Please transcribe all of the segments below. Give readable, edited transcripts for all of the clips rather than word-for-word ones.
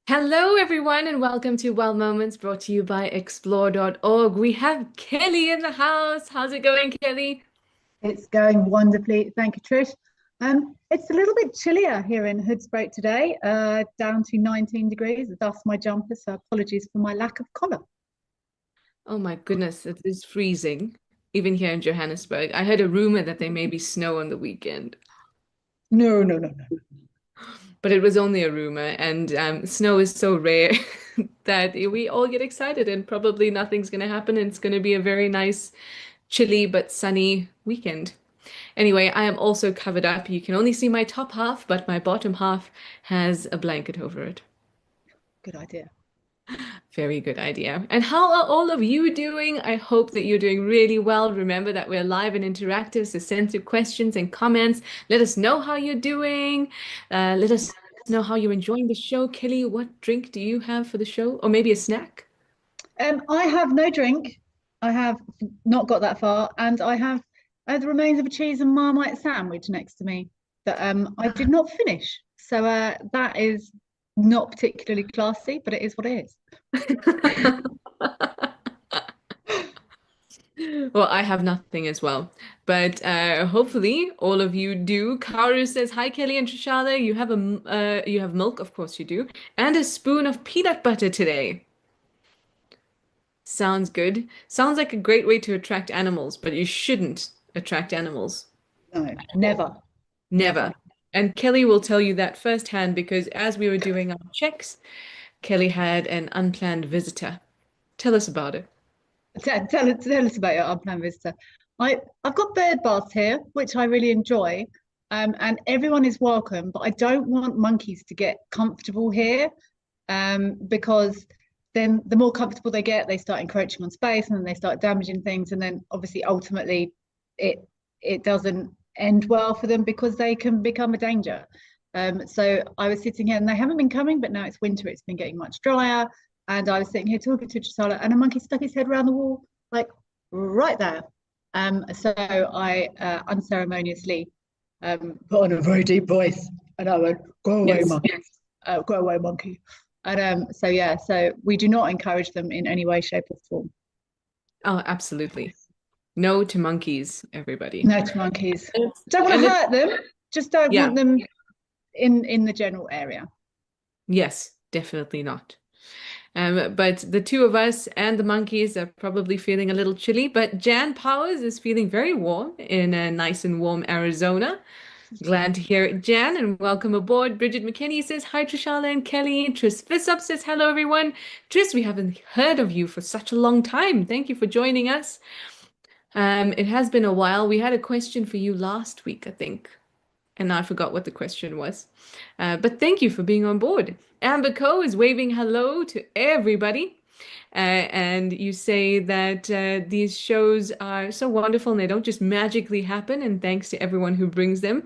Hello, everyone, and welcome to Well Moments brought to you by explore.org. We have Kelly in the house. How's it going, Kelly? It's going wonderfully. Thank you, Trish. It's a little bit chillier here in Hoodsport today, down to 19 degrees, thus my jumper. So apologies for my lack of collar. Oh my goodness, it is freezing, even here in Johannesburg. I heard a rumor that there may be snow on the weekend, No, no, no, no. but it was only a rumor, and snow is so rare that we all get excited, and probably nothing's going to happen, and it's going to be a very nice, chilly but sunny weekend. Anyway, I am also covered up. You can only see my top half, but my bottom half has a blanket over it. Good idea. Very good idea. And how are all of you doing? I hope that you're doing really well. Remember that we're live and interactive, so send through questions and comments. Let us know how you're doing. Let us know how you're enjoying the show. Kelly, what drink do you have for the show? Or maybe a snack? I have no drink. I have not got that far, and I have the remains of a cheese and Marmite sandwich next to me that I did not finish. So that is not particularly classy, but it is what it is. Well, I have nothing as well, but hopefully all of you do. Karu says, "Hi, Kelly and Trishada. You have milk, of course you do, and a spoon of peanut butter today." Sounds good. Sounds like a great way to attract animals, but you shouldn't attract animals. No, never, Never. never. And Kelly will tell you that firsthand because as we were doing our checks, Kelly had an unplanned visitor. Tell us about it. Tell us about your unplanned visitor. I've got bird baths here, which I really enjoy, and everyone is welcome. But I don't want monkeys to get comfortable here, because then the more comfortable they get, they start encroaching on space, and then they start damaging things, and then obviously ultimately it it doesn't end well for them because they can become a danger. So I was sitting here, and they haven't been coming, but now it's winter; it's been getting much drier. And I was sitting here talking to Chisala, and a monkey stuck his head around the wall, like right there. So I unceremoniously put on a very deep voice, and I went, "Go away, Yes. monkey! Go away, monkey!" And so yeah, so we do not encourage them in any way, shape, or form. Oh, absolutely. No to monkeys, everybody. No to monkeys. And it's, Don't want and to it, hurt them. Just don't yeah, want them in the general area. yes, definitely not. But the two of us and the monkeys are probably feeling a little chilly, but Jan Powers is feeling very warm in a nice and warm Arizona. Glad to hear it, Jan, and welcome aboard. Bridget McKinney says hi, Trishala and Kelly. Tris Fissup says hello, everyone. Tris, we haven't heard of you for such a long time. Thank you for joining us. It has been a while. We had a question for you last week, I think, and I forgot what the question was. But thank you for being on board. Amber Coe is waving hello to everybody. And you say that these shows are so wonderful and they don't just magically happen. And thanks to everyone who brings them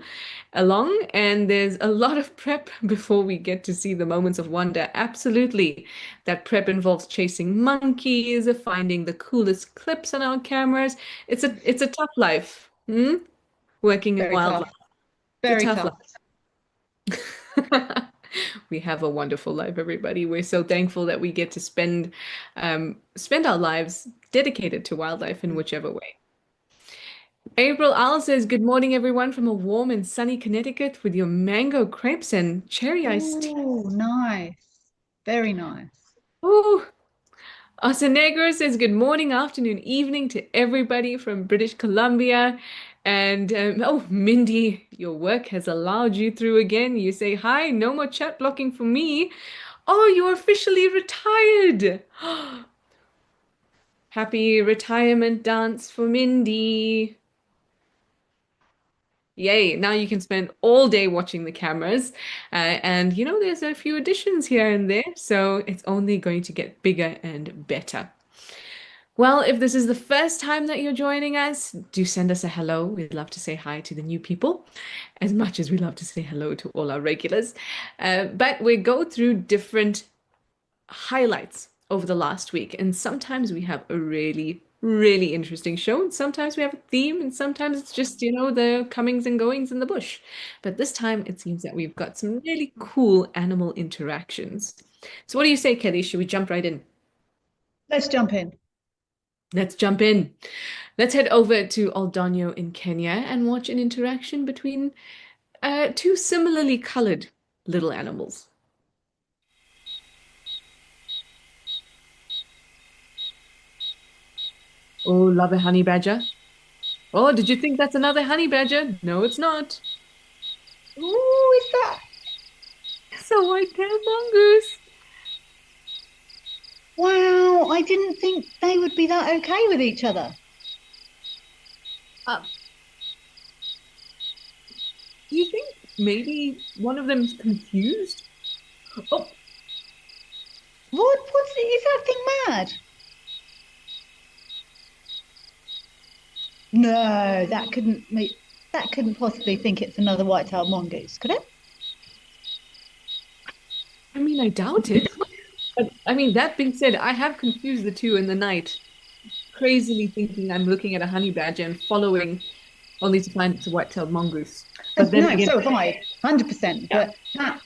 along. And there's a lot of prep before we get to see the moments of wonder. Absolutely. That prep involves chasing monkeys, finding the coolest clips on our cameras. It's a tough life, working in Very tough. wildlife. It's a Very tough tough. life. We have a wonderful life, everybody. We're so thankful that we get to spend our lives dedicated to wildlife in whichever way. April Owl says, "Good morning, everyone, from a warm and sunny Connecticut with your mango crepes and cherry iced tea." Oh, nice. Very nice. Ooh. Negro says, "Good morning, afternoon, evening to everybody from British Columbia." And oh, Mindy, your work has allowed you through again. You say, "Hi, no more chat blocking for me." Oh, you're officially retired. Happy retirement dance for Mindy. Yay, now you can spend all day watching the cameras. And there's a few additions here and there, so it's only going to get bigger and better. Well, if this is the first time that you're joining us, do send us a hello. We'd love to say hi to the new people as much as we love to say hello to all our regulars. But we go through different highlights over the last week, and sometimes we have a really, really interesting show, and sometimes we have a theme, and sometimes it's just, the comings and goings in the bush. But this time it seems that we've got some really cool animal interactions. So what do you say, Kelly? Should we jump right in? Let's jump in. Let's jump in. Let's head over to Aldonio in Kenya and watch an interaction between two similarly colored little animals. Oh, love a honey badger. Oh, did you think that's another honey badger? No, it's not. Ooh, is that? It's a white-tailed mongoose. Wow, I didn't think they would be that okay with each other. Uh, do you think maybe one of them's confused? Oh, Is that thing mad? No, that couldn't possibly think it's another white-tailed mongoose, could it? I mean, I doubt it. But I mean, that being said, I have confused the two in the night, crazily thinking I'm looking at a honey badger and following only to find it's a white-tailed mongoose. But then No, again, so have I, 100%. yeah. But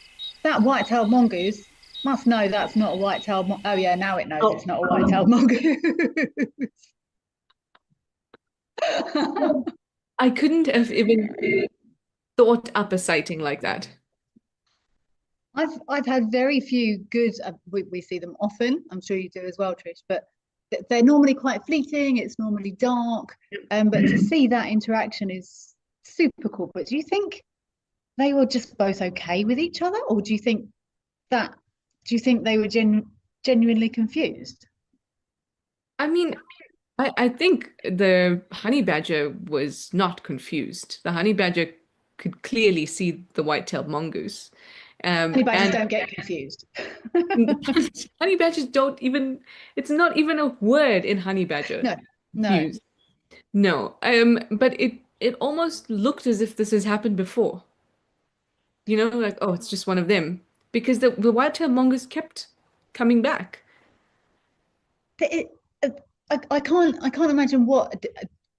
that white-tailed mongoose must know that's not a white-tailed Oh yeah, now it knows it's Oh, not a white-tailed mongoose. I couldn't have even thought up a sighting like that. I've had very few good. We see them often. I'm sure you do as well, Trish. But they're normally quite fleeting. It's normally dark. But to see that interaction is super cool. But do you think they were just both okay with each other, or that? Do you think they were genuinely confused? I mean, I think the honey badger was not confused. The honey badger could clearly see the white-tailed mongoose. Honey badgers And don't get confused. honey badgers don't even, it's not even a word in honey badger, No, no. confused. No. But it almost looked as if this has happened before. You know, like, oh, it's just one of them. Because the white-tailed mongoose kept coming back. It, I can't imagine what,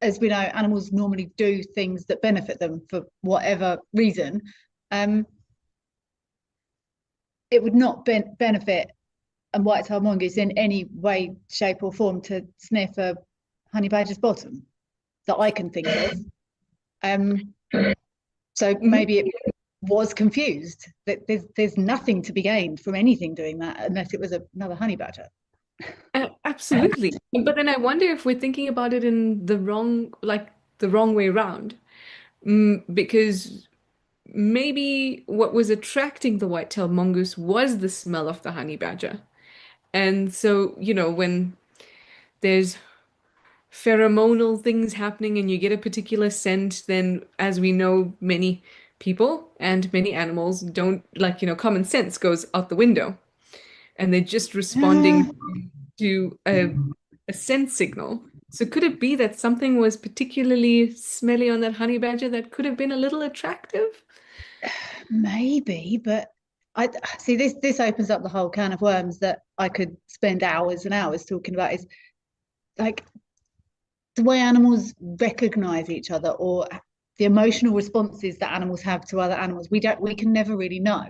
as we know, animals normally do things that benefit them for whatever reason. Um, it would not benefit a white-tailed mongoose in any way, shape, or form to sniff a honey badger's bottom that I can think of. Um, so Mhm. maybe it was confused that there's nothing to be gained from anything doing that unless it was another honey badger. Absolutely. But then I wonder if we're thinking about it in the wrong, like the wrong way around. Because maybe what was attracting the white-tailed mongoose was the smell of the honey badger. And so, when there's pheromonal things happening and you get a particular scent, then as we know, many people and many animals don't like, common sense goes out the window and they're just Uh, responding to a scent signal. So could it be that something was particularly smelly on that honey badger that could have been a little attractive? maybe, but I see this opens up the whole can of worms that I could spend hours and hours talking about. Is like the way animals recognize each other or the emotional responses that animals have to other animals. We can never really know.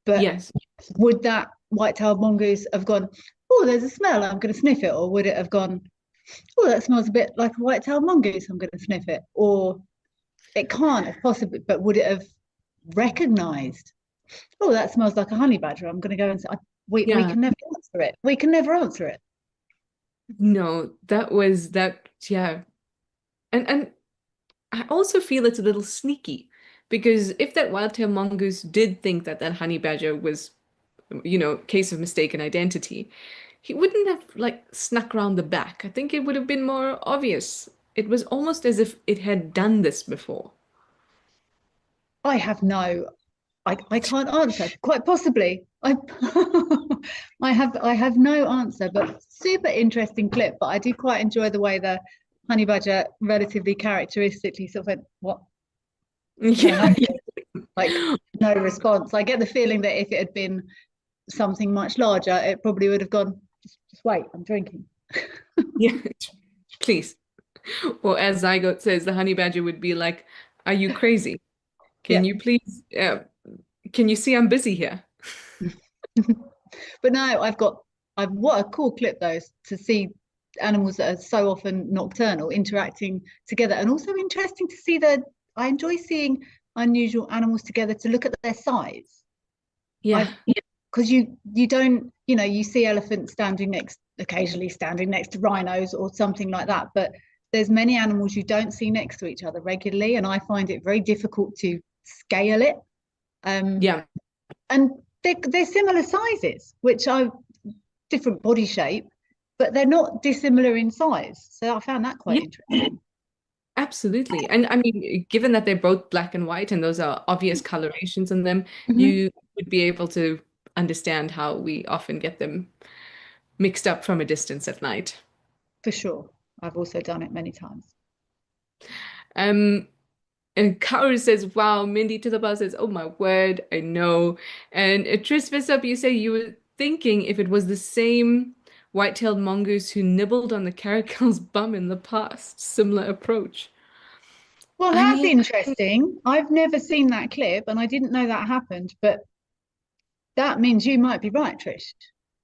But Yes. would that white-tailed mongoose have gone, oh, there's a smell, I'm going to sniff it? Or would it have gone, oh, that smells a bit like a white-tailed mongoose, I'm going to sniff it? Or it can't have possibly, but would it have recognized, oh, that smells like a honey badger, I'm going to go and say, we Yeah. can never answer it. We can never answer it. No, that was that, yeah. And I also feel it's a little sneaky because if that wild-tailed mongoose did think that that honey badger was, case of mistaken identity, he wouldn't have like snuck around the back. I think it would have been more obvious. It was almost as if it had done this before. I have no, I can't answer. Quite possibly, I have no answer. But super interesting clip. But I do quite enjoy the way the honey badger relatively characteristically sort of went, "What? What's going Yeah. on?" Like no response. I get the feeling that if it had been something much larger, it probably would have gone. Just wait, I'm drinking. Yeah. Please. Or as Zygote says, the honey badger would be like, "Are you crazy? Can Yeah. you please, can you see I'm busy here?" But no, I've what a cool clip though to see animals that are so often nocturnal interacting together, and also interesting to see I enjoy seeing unusual animals together to look at their size. Yeah. I've because you don't you see elephants occasionally standing next to rhinos or something like that, but there's many animals you don't see next to each other regularly, and I find it very difficult to scale it. Um, Yeah. and they're similar sizes, which are different body shape, but they're not dissimilar in size. So I found that quite Yeah, interesting. absolutely. And I mean, given that they're both black and white and those are obvious colorations in them, Mhm. you would be able to understand how we often get them mixed up from a distance at night. For sure. I've also done it many times. Um, and Kaoru says, wow, Mindy to the bar says, oh my word, I know. And Tris Visop, you say you were thinking if it was the same white-tailed mongoose who nibbled on the caracol's bum in the past. Similar approach. Well, I that's mean, interesting. I've never seen that clip and I didn't know that happened, but that means you might be right, Trish,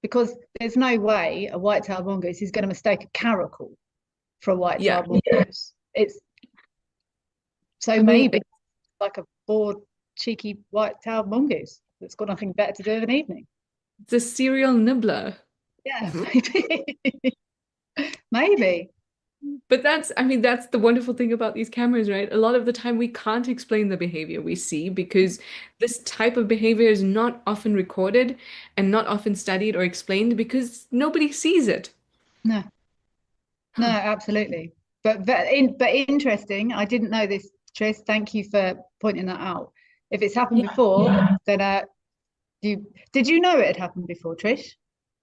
because there's no way a white-tailed mongoose is going to mistake a caracal for a yeah. white-tailed mongoose. It's so I mean, maybe like a bored, cheeky white-tailed mongoose that's got nothing better to do of an evening. it's a serial nibbler. Yeah, maybe. Maybe. But I mean, that's the wonderful thing about these cameras, right? A lot of the time we can't explain the behavior we see because this type of behavior is not often recorded and not often studied or explained because nobody sees it. No, no, Huh. absolutely. But interesting. I didn't know this, Trish. Thank you for pointing that out. If it's happened Yeah. before, then did you know it had happened before, Trish?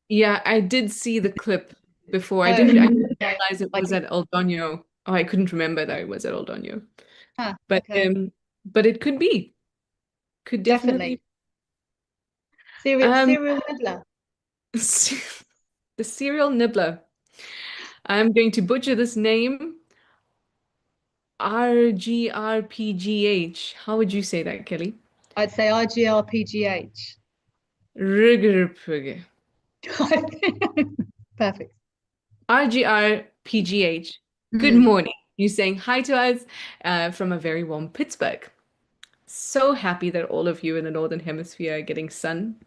Yeah, I did see the clip before. Oh, I didn't okay. realize it Like, was at El Doño. Oh, I couldn't remember that it was at El Doño. But okay, it could be. Could definitely. definitely. Serial Um serial nibbler. the serial nibbler. I'm going to butcher this name. RGRPGH. How would you say that, Kelly? I'd say IGRPGH. Riggerpugge. Perfect. RGRPGH. Good Mm, morning. You saying hi to us from a very warm Pittsburgh. So happy that all of you in the Northern Hemisphere are getting sun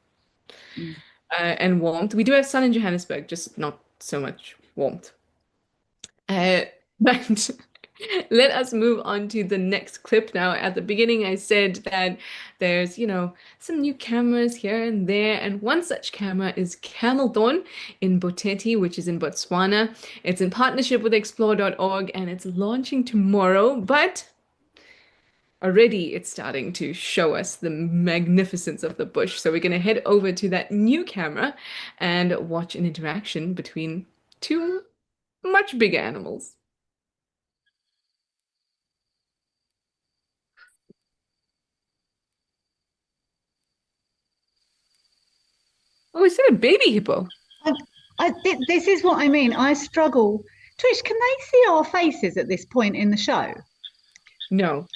mm. and warmth. We do have sun in Johannesburg, just not so much warmth. But let us move on to the next clip now. At the beginning, I said that there's, some new cameras here and there, and one such camera is Camel Thorn in Boteti, which is in Botswana. It's in partnership with explore.org and it's launching tomorrow, but already it's starting to show us the magnificence of the bush. So we're going to head over to that new camera and watch an interaction between two much bigger animals. Oh, is that a baby hippo? I, this is what I mean. I struggle. Trish, can they see our faces at this point in the show? No,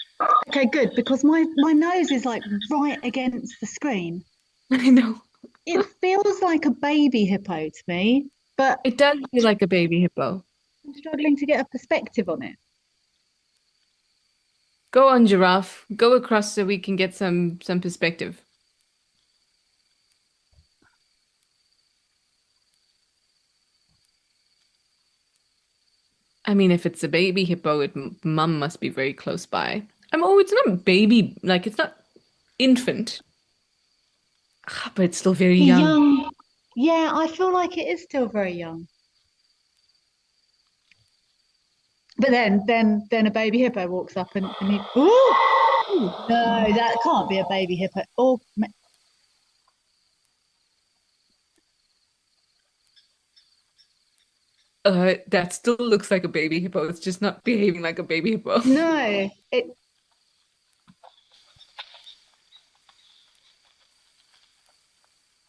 Okay, good, because my nose is like right against the screen. I know. It feels like a baby hippo to me, but It does feel like a baby hippo. I'm struggling to get a perspective on it. Go on, giraffe. Go across so we can get some perspective. I mean, if it's a baby hippo, mum must be very close by. Oh, it's not baby, like it's not infant, but it's still very young. Young. Yeah, I feel like it is still very young. But then a baby hippo walks up and you, oh Ooh. no, that can't be a baby hippo. That still looks like a baby hippo. It's just not behaving like a baby hippo. no,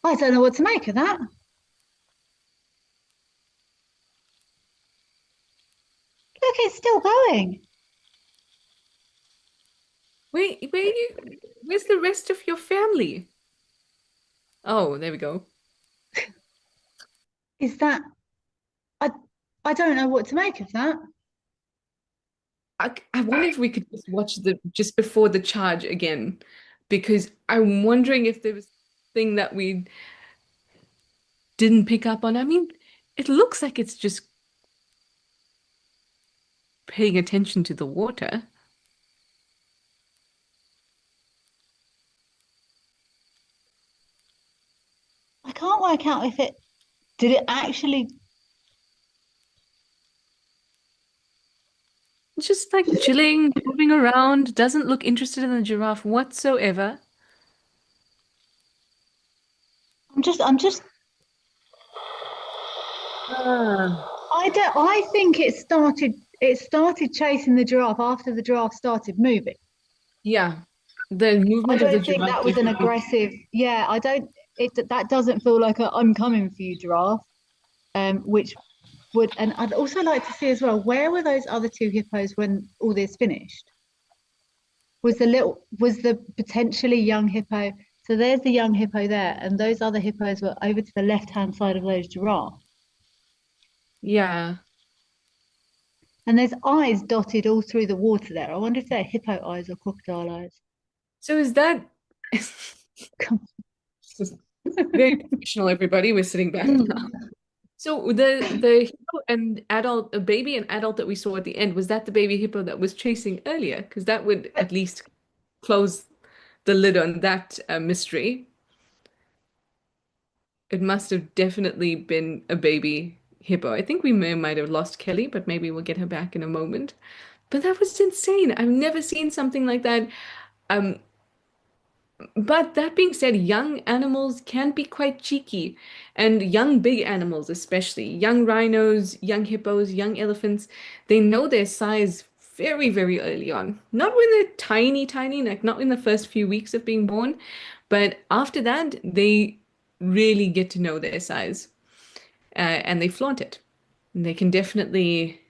I don't know what to make of that. Look, it's still going. Where's the rest of your family? Oh, there we go. Is that I I don't know what to make of that. I wonder if we could just watch the just before the charge again, because I'm wondering if there was a thing that we didn't pick up on. I mean, it looks like it's just paying attention to the water. I can't work out if it did it actually. It's just like chilling, moving around, doesn't look interested in the giraffe whatsoever. I'm just Ah. I don't I think it started chasing the giraffe after the giraffe started moving. Yeah, the I movement of the don't think giraffe that was an definitely. aggressive. Yeah, I don't. It that doesn't feel like a I'm coming for you giraffe. Which would, and I'd also like to see as well, where were those other two hippos when all this finished? Was the potentially young hippo? So there's the young hippo there, and those other hippos were over to the left-hand side of those giraffes. Yeah. And there's eyes dotted all through the water there. I wonder if they're hippo eyes or crocodile eyes. So is that very professional, everybody? We're sitting back now. So the hippo and adult, a baby and adult that we saw at the end, was that the baby hippo that was chasing earlier? Because that would at least close the lid on that mystery. It must have definitely been a baby hippo. I think we might have lost Kelly, but maybe we'll get her back in a moment. But that was insane. I've never seen something like that. Um, But that being said, young animals can be quite cheeky, and young big animals, especially young rhinos, young hippos, young elephants, they know their size very, very early on. Not when they're tiny, tiny, like not in the first few weeks of being born, but after that, they really get to know their size, and they flaunt it. And they can definitely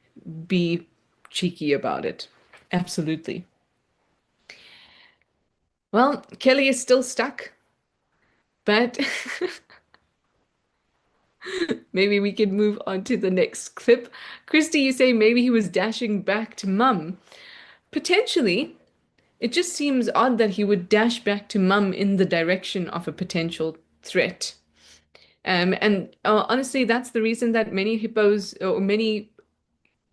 be cheeky about it. Absolutely. Well, Kelly is still stuck, but maybe we can move on to the next clip. Christy, you say maybe he was dashing back to mum. Potentially, it just seems odd that he would dash back to mum in the direction of a potential threat. And honestly, that's the reason that many hippos or many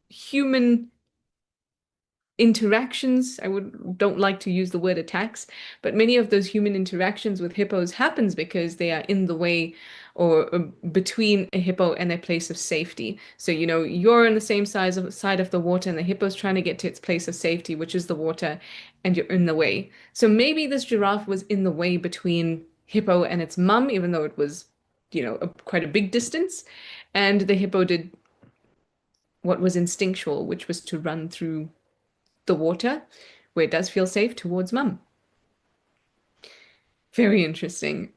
human interactions, I would don't like to use the word attacks, but many of those human interactions with hippos happens because they are in the way or between a hippo and their place of safety. So, you're on the same side of the water and the hippo's trying to get to its place of safety, which is the water, and you're in the way. So maybe this giraffe was in the way between hippo and its mum, even though it was, quite a big distance. And the hippo did what was instinctual, which was to run through the water where it does feel safe towards mum. Very interesting.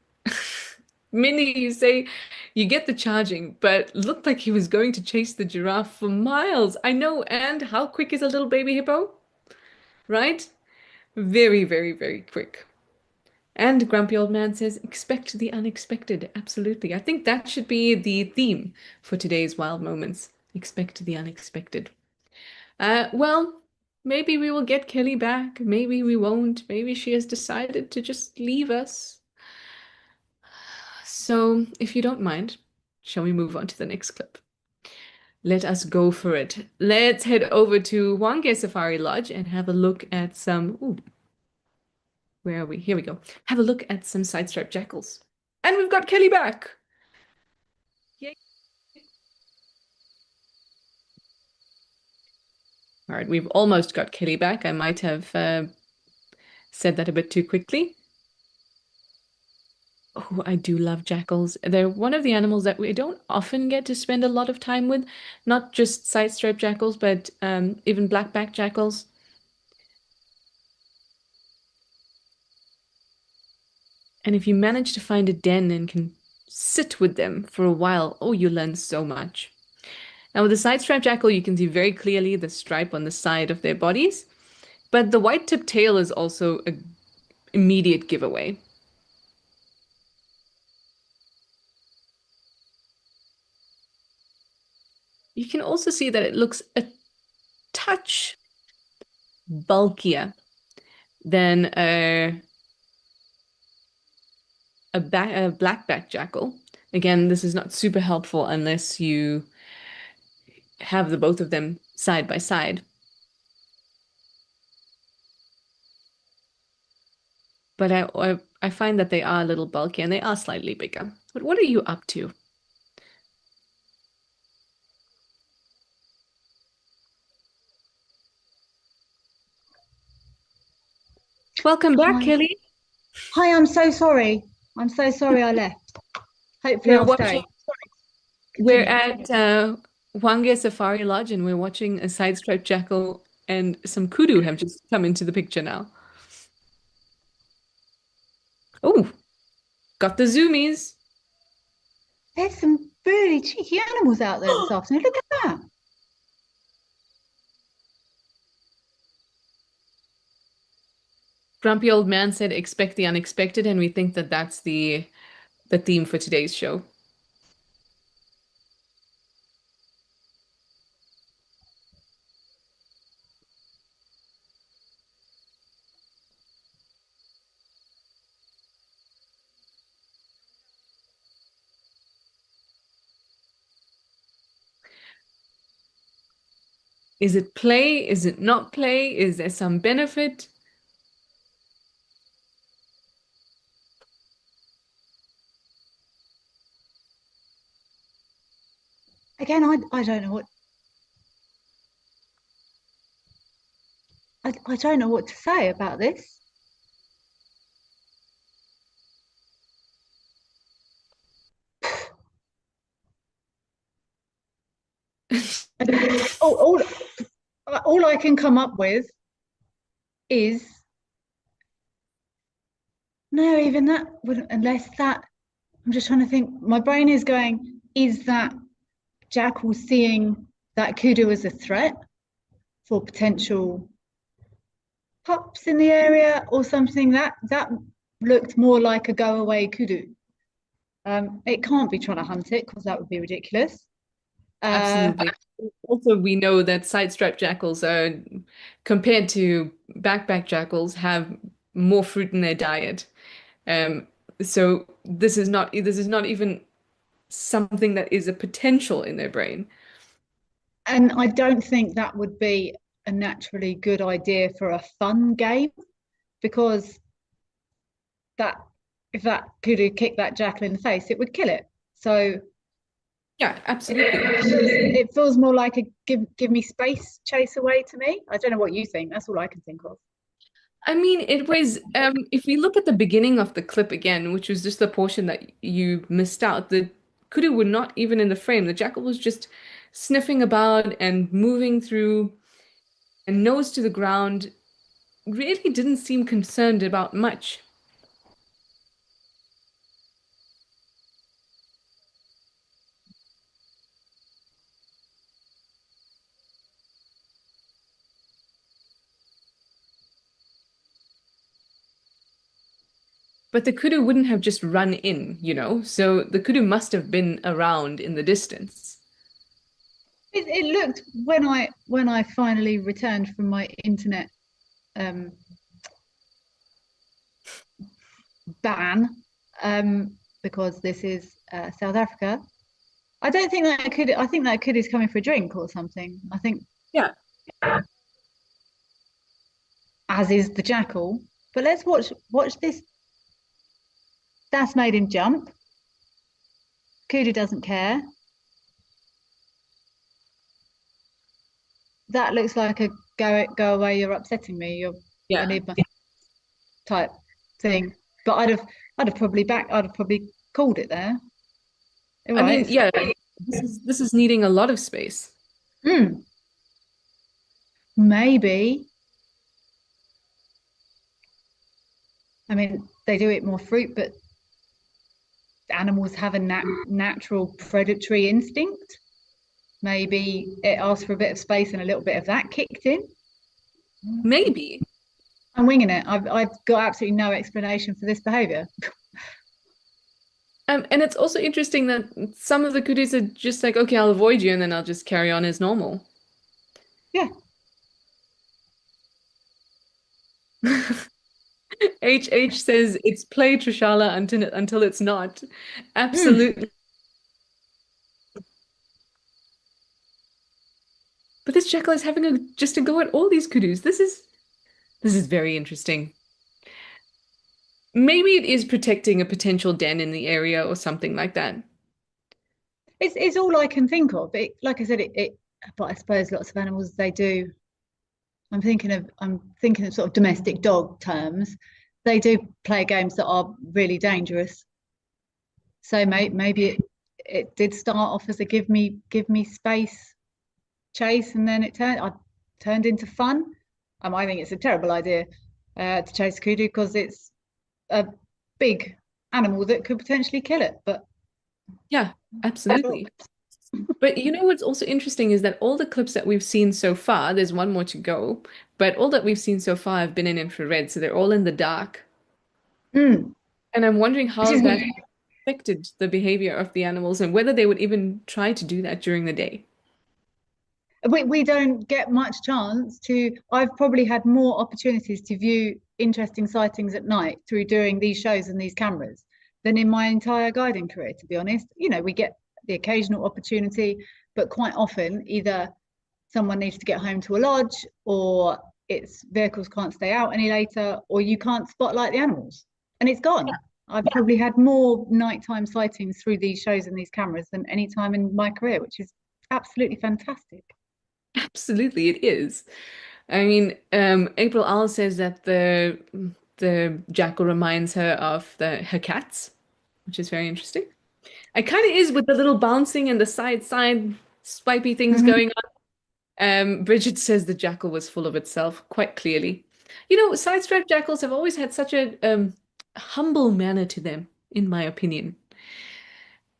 Minnie, you say you get the charging, but looked like he was going to chase the giraffe for miles. I know, and how quick is a little baby hippo? Right? Very, very, very quick. And Grumpy Old Man says, expect the unexpected. Absolutely. I think that should be the theme for today's Wild Moments. Expect the unexpected. Well, maybe we will get Kelly back. Maybe we won't. Maybe she has decided to just leave us. So, if you don't mind, shall we move on to the next clip? Let us go for it. Let's head over to Wange Safari Lodge and have a look at some. Ooh, where are we? Here we go. Have a look at some side-striped jackals. And we've got Kelly back. Yay. All right, we've almost got Kelly back. I might have said that a bit too quickly. Oh, I do love jackals. They're one of the animals that we don't often get to spend a lot of time with. Not just side-striped jackals, but even black-backed jackals. And if you manage to find a den and can sit with them for a while, oh, you learn so much. Now, with the side-striped jackal, you can see very clearly the stripe on the side of their bodies, but the white-tipped tail is also an immediate giveaway. You can also see that it looks a touch bulkier than a black-backed jackal. Again, this is not super helpful unless you have the both of them side by side. But I find that they are a little bulky and they are slightly bigger. But what are you up to? Welcome back, Hi. Kelly. Hi, I'm so sorry. I'm so sorry I left. Hopefully We're I'll stay. watching, Sorry, we're continue. at Hwange Safari Lodge and we're watching a side-striped jackal and some kudu have just come into the picture now. Oh, got the zoomies. There's some really cheeky animals out there this afternoon. Look at that. Grumpy old man said expect the unexpected, and we think that that's the theme for today's show. Is it play? Is it not play? Is there some benefit? Again, I don't know what I don't know what to say about this. All, all I can come up with is no, even that wouldn't, unless that, I'm just trying to think. My brain is going, is that Jackal seeing that kudu as a threat for potential pups in the area or something? That looked more like a go away kudu. It can't be trying to hunt it because that would be ridiculous. Uh, Absolutely. Also, we know that side-striped jackals are, compared to backpack jackals, have more fruit in their diet. Um, so this is not even something that is a potential in their brain. and I don't think that would be a naturally good idea for a fun game because that if that kudu kicked that jackal in the face, it would kill it. So Yeah, absolutely. it feels more like a give me space chase away to me. I don't know what you think. That's all I can think of. I mean, it was, if we look at the beginning of the clip again, which was just the portion that you missed out, the kudu were not even in the frame. The jackal was just sniffing about and moving through and nose to the ground, really didn't seem concerned about much. But the kudu wouldn't have just run in, you know? So the kudu must have been around in the distance. It looked when I finally returned from my internet um, ban because this is South Africa. I don't think that could. I think that kid is coming for a drink or something. I think Yeah. as is the jackal. But let's watch this. That's made him jump. Kudu doesn't care. That looks like a go away. You're upsetting me. I Yeah. need my type thing. But I'd have probably called it there. All I right. mean, yeah, this is needing a lot of space. Maybe. I mean, they do eat more fruit, but animals have a natural predatory instinct. Maybe it asks for a bit of space and a little bit of that kicked in. Maybe. I'm winging it. I've got absolutely no explanation for this behavior. And it's also interesting that some of the kudus are just like, okay, I'll avoid you, and then I'll just carry on as normal. Yeah. HH says it's play, Trishala, until it's not. Mm. Absolutely. But this jackal is having just a go at all these kudus. This is very interesting. Maybe it is protecting a potential den in the area or something like that. It's all I can think of. Like I said, but I suppose lots of animals they do. I'm thinking of sort of domestic dog terms. They do play games that are really dangerous. So maybe it did start off as a give me space chase, and then I turned into fun. I think it's a terrible idea to chase a kudu because it's a big animal that could potentially kill it. But Yeah, sure. absolutely. But you know what's also interesting is that all the clips that we've seen so far, there's one more to go, but all that we've seen so far have been in infrared, so they're all in the dark. Mm. And I'm wondering Which how is that affected the behavior of the animals and whether they would even try to do that during the day. we don't get much chance to. I've probably had more opportunities to view interesting sightings at night through doing these shows and these cameras than in my entire guiding career, to be honest. We get the occasional opportunity, but quite often either someone needs to get home to a lodge, or its vehicles can't stay out any later, or you can't spotlight the animals and it's gone. I've probably had more nighttime sightings through these shows and these cameras than any time in my career, which is absolutely fantastic. Absolutely, it is. I mean, April Owl says that the jackal reminds her of her cats, which is very interesting. It kind of is with the little bouncing and the side swipey things Mhm. going on. Bridget says the jackal was full of itself, quite clearly. Side-striped jackals have always had such a humble manner to them, in my opinion.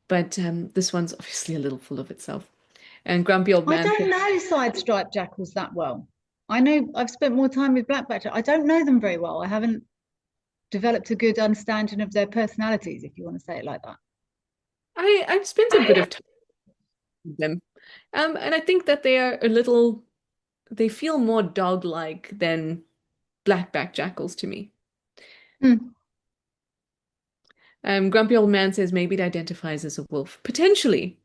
But this one's obviously a little full of itself. And grumpy old I man don't says, know side striped jackals that well. I know I've spent more time with black jackals. I don't know them very well. I haven't developed a good understanding of their personalities, if you want to say it like that. I've spent a bit of time with them. And I think that they feel more dog-like than black-backed jackals to me. Hmm. Grumpy old man says maybe it identifies as a wolf. Potentially.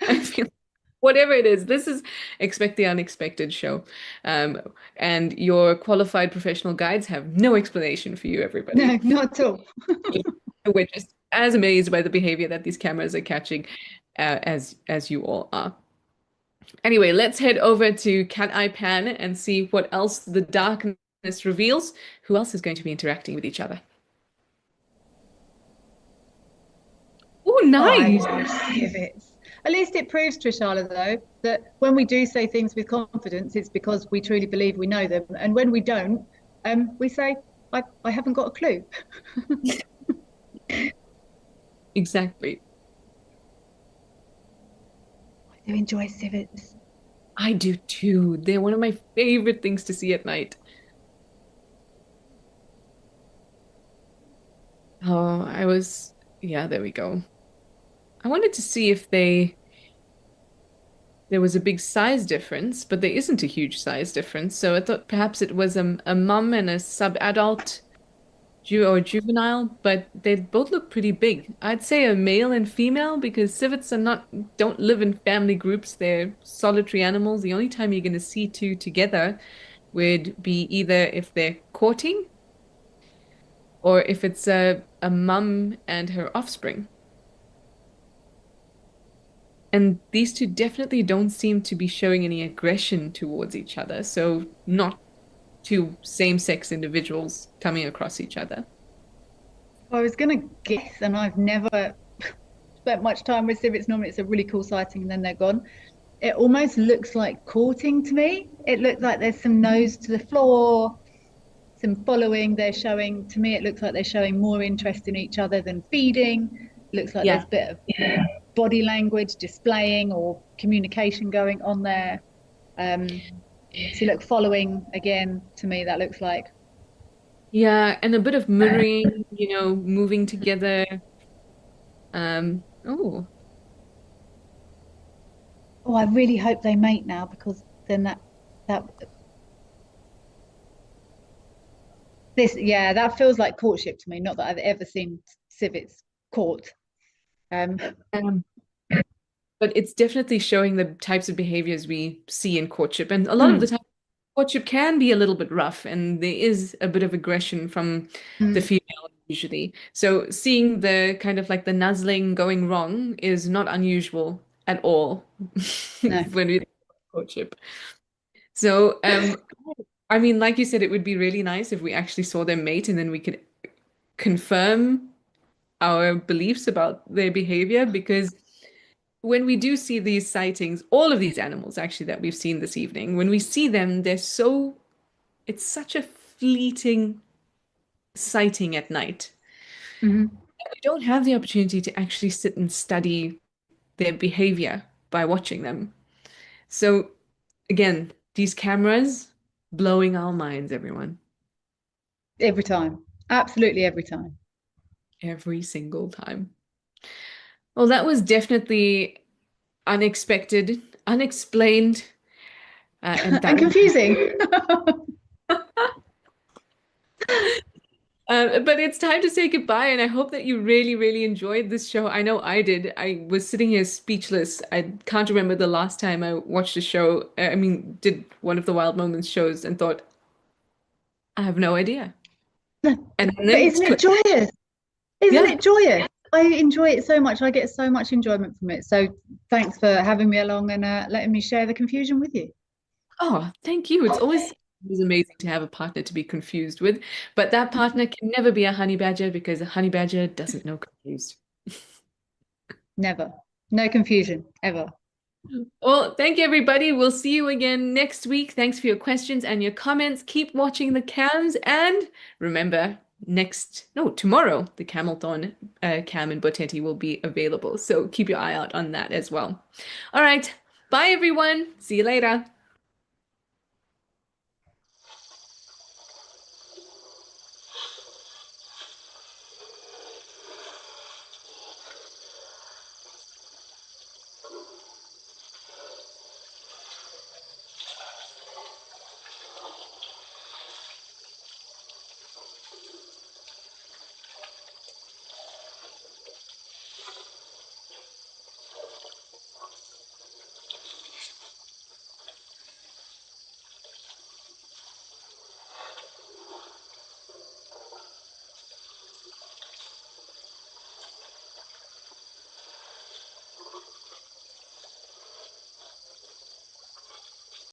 I feel whatever it is, this is Expect the Unexpected show. Um, and your qualified professional guides have no explanation for you, everybody. No, not at all. We're just as amazed by the behavior that these cameras are catching as you all are. Anyway, let's head over to Cat Eye Pan and see what else the darkness reveals. Who else is going to be interacting with each other? Oh, I nice. Civet. At least it proves, Trishala, though, that when we do say things with confidence, it's because we truly believe we know them. And when we don't, we say, I haven't got a clue. Exactly. I do enjoy civets. I do too. They're one of my favorite things to see at night. Oh, yeah, there we go. I wanted to see if there was a big size difference, but there isn't a huge size difference. So I thought perhaps it was a mum and a sub-adult Ju or juvenile, but they both look pretty big. I'd say a male and female because civets don't live in family groups. They're solitary animals. The only time you're going to see two together would be either if they're courting or if it's a mum and her offspring. And these two definitely don't seem to be showing any aggression towards each other. So not two same-sex individuals coming across each other. I was going to guess, and I've never spent much time with civets. Normally, it's a really cool sighting, and then they're gone. It almost looks like courting to me. It looks like there's some nose to the floor, some following. They're showing, to me, it looks like they're showing more interest in each other than feeding. It looks like there's Yeah. a bit of body language displaying or communication going on there. So look, following again, to me, that looks like. Yeah, and a bit of mirroring, moving together. Oh, Oh, I really hope they mate now because then that that feels like courtship to me. Not that I've ever seen civets court. Um, um, but it's definitely showing the types of behaviors we see in courtship. And a lot of the mm, time, courtship can be a little bit rough, and there is a bit of aggression from the mm, female usually. So seeing the kind of like the nuzzling going wrong is not unusual at all no, when we courtship. So, I mean, like you said, it would be really nice if we actually saw them mate and then we could confirm our beliefs about their behavior because when we do see these sightings, all of these animals actually that we've seen this evening, when we see them, it's such a fleeting sighting at night. mhm. We don't have the opportunity to actually sit and study their behavior by watching them. So again, these cameras blowing our minds, everyone, Every time, absolutely every time, every single time. Well, that was definitely unexpected, unexplained, and that and was. confusing. But it's time to say goodbye, and I hope that you really, really enjoyed this show. I know I did. I was sitting here speechless. I can't remember the last time I watched a show. I mean, did one of the Wild Moments shows and thought, I have no idea. But And then it's isn't it clicked. joyous? Isn't Yeah. it joyous? I enjoy it so much. I get so much enjoyment from it. So thanks for having me along and letting me share the confusion with you. Oh, thank you. It's amazing to have a partner to be confused with, but that partner can never be a honey badger because a honey badger doesn't know confused. Never. No confusion, ever. Well, thank you, everybody. We'll see you again next week. Thanks for your questions and your comments. Keep watching the cams. And remember, tomorrow, the Camelthorn cam in Boteti will be available. So keep your eye out on that as well. All right. Bye, everyone. See you later.